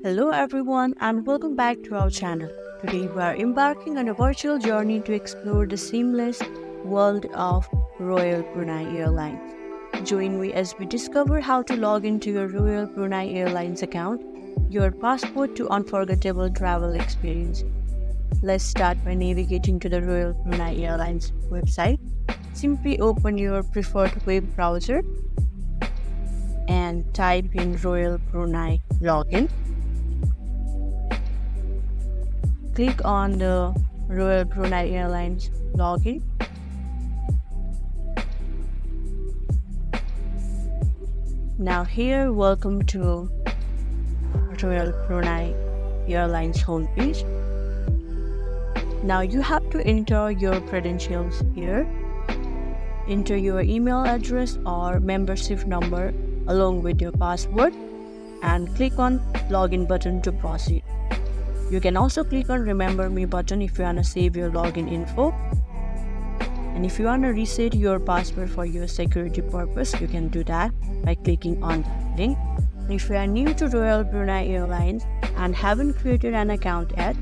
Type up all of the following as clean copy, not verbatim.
Hello everyone and welcome back to our channel. Today we are embarking on a virtual journey to explore the seamless world of Royal Brunei Airlines. Join me as we discover how to log into your Royal Brunei Airlines account, your passport to unforgettable travel experience. Let's start by navigating to the Royal Brunei Airlines website. Simply open your preferred web browser and type in Royal Brunei login. Click on the Royal Brunei Airlines login. Now here, welcome to Royal Brunei Airlines homepage. Now you have to enter your credentials here. Enter your email address or membership number along with your password and click on login button to proceed. You can also click on remember me button if you want to save your login info. And if you want to reset your password for your security purpose, you can do that by clicking on that link. And if you are new to Royal Brunei Airlines and haven't created an account yet,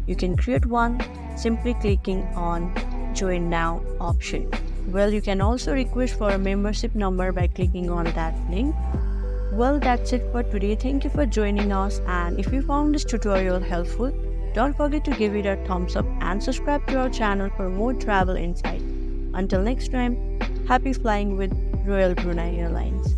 you can create one simply clicking on join now option. Well, you can also request for a membership number by clicking on that link. Well, that's it for today. Thank you for joining us, and if you found this tutorial helpful, don't forget to give it a thumbs up and subscribe to our channel for more travel insight. Until next time, happy flying with Royal Brunei Airlines.